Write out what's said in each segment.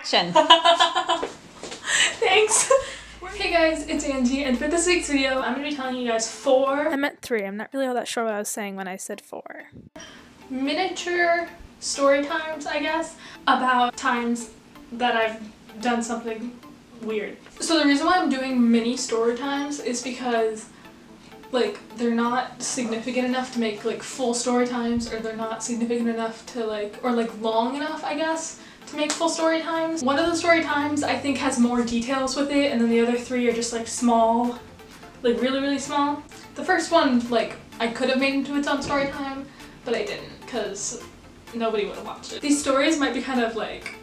Action. Thanks. Hey guys, it's Angie, and for this week's video, I'm going to be telling you guys 4... I meant 3. I'm not really all that sure what I was saying when I said 4. miniature story times, I guess, about times that I've done something weird. So the reason why I'm doing mini story times is because, like, they're not significant enough to make, like, full story times, or they're not significant enough to, like, or, like, long enough, I guess, to make full story times. One of the story times I think has more details with it, and then the other 3 are just, like, small, like, really, really small. The first one, like, I could have made into its own story time, but I didn't, because nobody would have watched it. These stories might be kind of, like,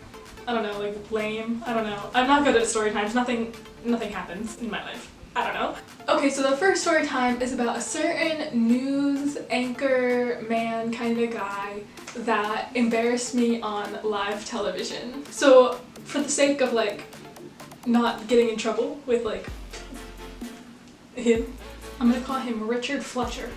I don't know, like, lame. I don't know. I'm not good at story times. Nothing happens in my life. I don't know. Okay, so the first story time is about a certain news anchor man kind of guy that embarrassed me on live television. So for the sake of, like, not getting in trouble with, like, him, I'm gonna call him Richard Fletcher.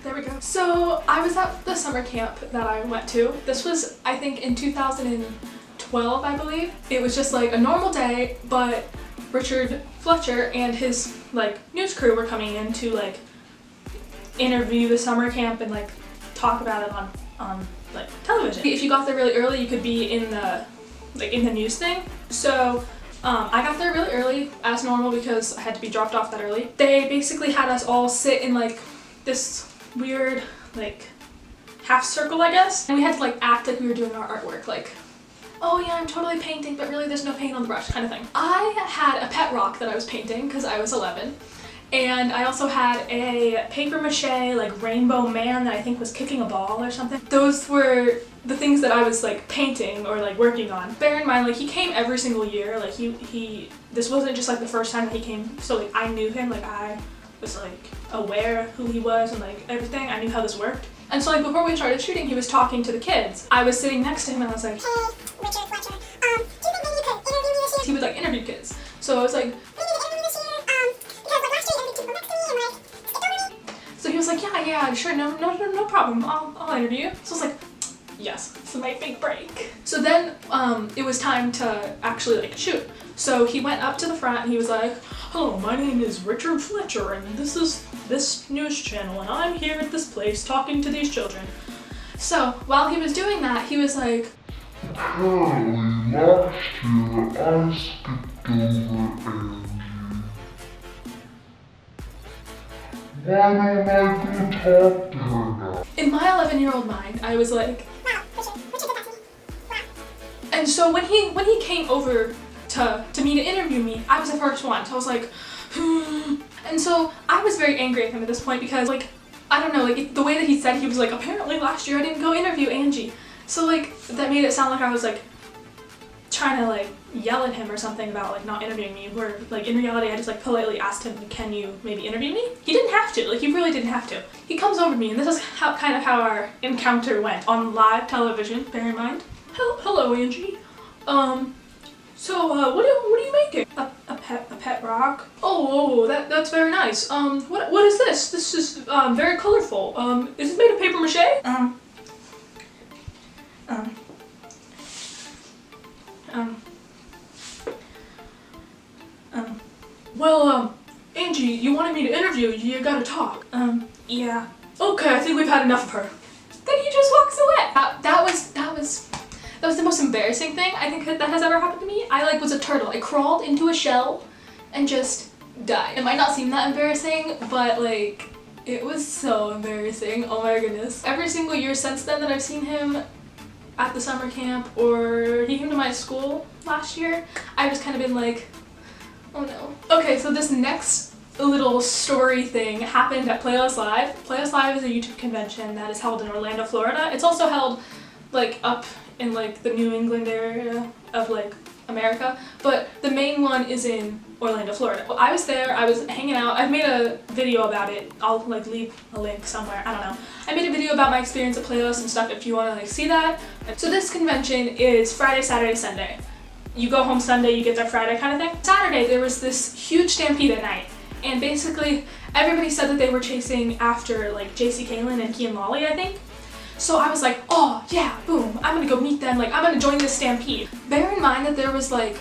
There we go. So I was at the summer camp that I went to. This was, I think, in 2012, I believe. It was just like a normal day, but Richard Fletcher and his, like, news crew were coming in to, like, interview the summer camp and, like, talk about it on like, television. If you got there really early, you could be in the, like, in the news thing. So I got there really early, as normal, because I had to be dropped off that early. They basically had us all sit in, like, this weird, like, half circle, I guess. And we had to, like, act like we were doing our artwork, like, oh yeah, I'm totally painting, but really there's no paint on the brush, kind of thing. I had a pet rock that I was painting, because I was 11. And I also had a paper mache, like, rainbow man that I think was kicking a ball or something. Those were the things that I was, like, painting or, like, working on. Bear in mind, like, he came every single year. Like, this wasn't just, like, the first time that he came, so, like, I knew him. Like, I was, like, aware of who he was and, like, everything. I knew how this worked. And so, like, before we started shooting, he was talking to the kids. I was sitting next to him and I was like, hey, Richard Fletcher, do you think maybe you could interview me this year? He would, like, interview kids. So I was like, so he was like, yeah, sure, no problem, I'll interview you. So I was like, yes, this is my big break. So then it was time to actually, like, shoot. So he went up to the front and he was like, hello, my name is Richard Fletcher and this is this news channel and I'm here at this place talking to these children. So while he was doing that, he was like, apparently last year I skipped over Angie. Why don't I go talk to her now? In my 11-year-old mind, I was like, wow, Richard did that to me. Wow. And so when he came over to me to interview me, I was the first one. So I was like, And so I was very angry at him at this point because, like, I don't know, like, the way that he said, he was like, apparently last year I didn't go interview Angie. So, like, that made it sound like I was, like, trying to, like, yell at him or something about, like, not interviewing me, where, like, in reality I just, like, politely asked him, can you maybe interview me? He didn't have to, like, he really didn't have to. He comes over to me, and this is kind of how our encounter went on live television, bear in mind. Hello, Angie. So, what are you making? A pet rock? Oh, that's very nice. What is this? This is, very colorful. Is it made of paper mache? Well, Angie, you wanted me to interview you, you gotta talk. Yeah. Okay, I think we've had enough of her. Then he just walks away. That was the most embarrassing thing I think that has ever happened to me. I, like, was a turtle. I crawled into a shell and just died. It might not seem that embarrassing, but, like, it was so embarrassing. Oh my goodness. Every single year since then that I've seen him at the summer camp, or he came to my school last year, I've just kind of been like, oh no. Okay, so this next little story thing happened at Playlist Live. Playlist Live is a YouTube convention that is held in Orlando, Florida. It's also held, like, up in, like, the New England area of, like, America, but the main one is in Orlando, Florida. Well, I was there, I was hanging out. I've made a video about it. I'll, like, leave a link somewhere, I don't know. I made a video about my experience at Playlist and stuff if you want to, like, see that. So this convention is Friday, Saturday, Sunday. You go home Sunday, you get there Friday kind of thing. Saturday, there was this huge stampede at night, and basically everybody said that they were chasing after, like, JC Caitlin and Kian Lawley, I think. So I was like, oh yeah, boom, I'm gonna go meet them, like I'm gonna join this stampede. Bear in mind that there was like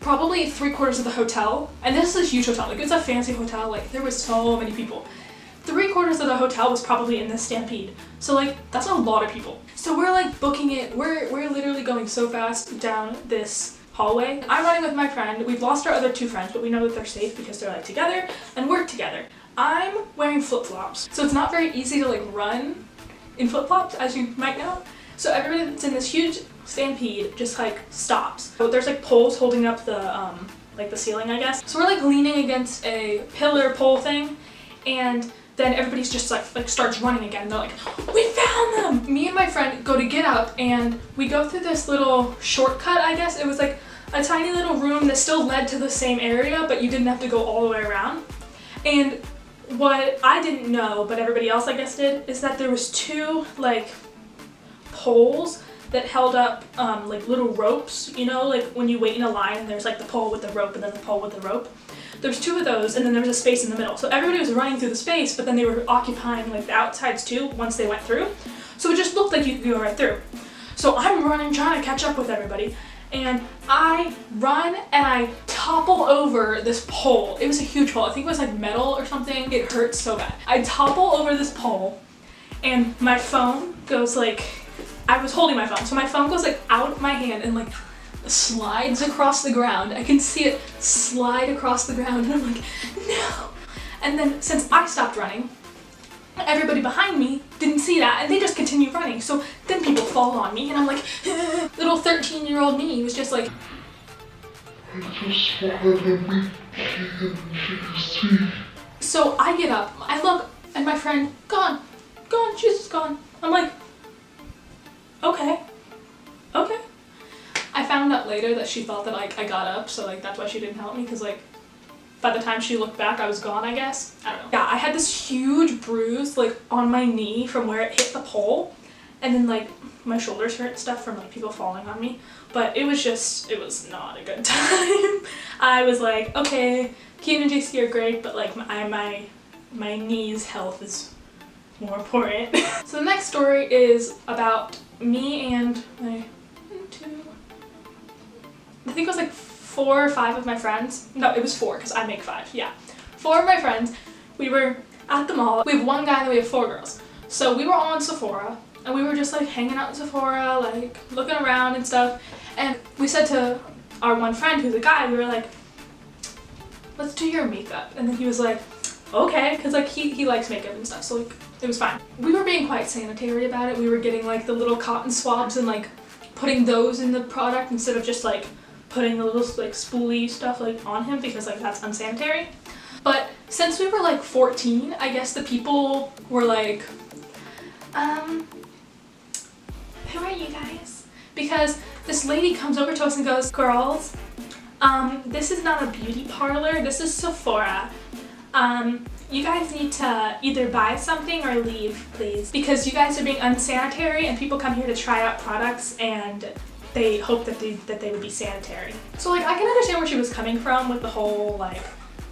probably 3/4 of the hotel, and this is a huge hotel, like it's a fancy hotel, like there was so many people. 3/4 of the hotel was probably in this stampede. So like that's a lot of people. So we're like booking it, we're literally going so fast down this hallway. I'm running with my friend. We've lost our other 2 friends, but we know that they're safe because they're like together and work together. I'm wearing flip-flops, so it's not very easy to like run in flip-flops, as you might know. So everybody that's in this huge stampede just like stops. So there's like poles holding up the like the ceiling, I guess. So we're like leaning against a pillar pole thing, and then everybody's just like starts running again. They're like, we found them! Me and my friend go to get up, and we go through this little shortcut, I guess. It was like a tiny little room that still led to the same area, but you didn't have to go all the way around. And what I didn't know, but everybody else I guess did, is that there was 2 like poles that held up like little ropes, you know, like when you wait in a line and there's like the pole with the rope and then the pole with the rope. There's 2 of those, and then there was a space in the middle. So everybody was running through the space, but then they were occupying like the outsides too once they went through. So it just looked like you could go right through. So I'm running, trying to catch up with everybody, and I run and I topple over this pole. It was a huge pole. I think it was like metal or something. It hurt so bad. I topple over this pole, and my phone goes like, I was holding my phone, so my phone goes like out of my hand and like slides across the ground. I can see it slide across the ground, and I'm like, no. And then since I stopped running, everybody behind me didn't see that, and they just continued running. So then people fall on me, and I'm like, little 13-year-old me was just like, so I get up, I look, and my friend, gone, she's just gone. I'm like, okay. I found out later that she thought that like I got up, so like that's why she didn't help me, because like by the time she looked back I was gone, I guess. I don't know. Yeah, I had this huge bruise like on my knee from where it hit the pole, and then like my shoulders hurt and stuff from like people falling on me, but it was not a good time. I was like, okay, Kean and JC are great, but like my knee's health is more important. So the next story is about me and my I think it was like 4 or 5 of my friends. No, it was 4 because I make 5. Yeah. 4 of my friends. We were at the mall. We have 1 guy and then we have 4 girls. So we were all in Sephora, and we were just like hanging out in Sephora, like looking around and stuff. And we said to our one friend who's a guy, we were like, let's do your makeup. And then he was like, okay, because like he likes makeup and stuff, so like it was fine. We were being quite sanitary about it. We were getting like the little cotton swabs and like putting those in the product instead of just like putting the little like spoolie stuff like on him, because like that's unsanitary. But since we were like 14, I guess the people were like, who are you guys? Because this lady comes over to us and goes, girls, this is not a beauty parlor, this is Sephora. You guys need to either buy something or leave, please, because you guys are being unsanitary and people come here to try out products and they hope that they would be sanitary. So like I can understand where she was coming from with the whole like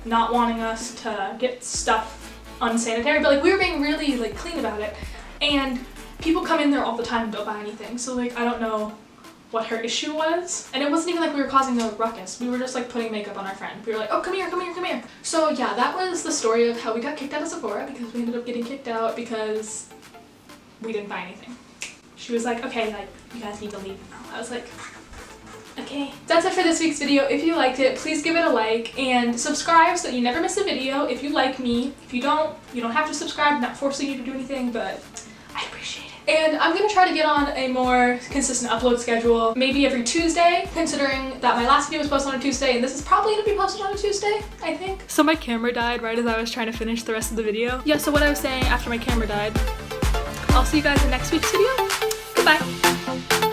not wanting us to get stuff unsanitary, but like we were being really like clean about it, and people come in there all the time and don't buy anything. So like I don't know what her issue was, and it wasn't even like we were causing a ruckus. We were just like putting makeup on our friend. We were like, oh, come here, come here, come here. So yeah, that was the story of how we got kicked out of Sephora, because we ended up getting kicked out because we didn't buy anything. She was like, okay, like you guys need to leave now. I was like, okay. That's it for this week's video. If you liked it, please give it a like and subscribe so that you never miss a video if you like me. If you don't have to subscribe. I'm not forcing you to do anything, but I appreciate it. And I'm gonna try to get on a more consistent upload schedule, maybe every Tuesday, considering that my last video was posted on a Tuesday and this is probably gonna be posted on a Tuesday, I think. So my camera died right as I was trying to finish the rest of the video. Yeah, so what I was saying after my camera died, I'll see you guys in next week's video. Goodbye.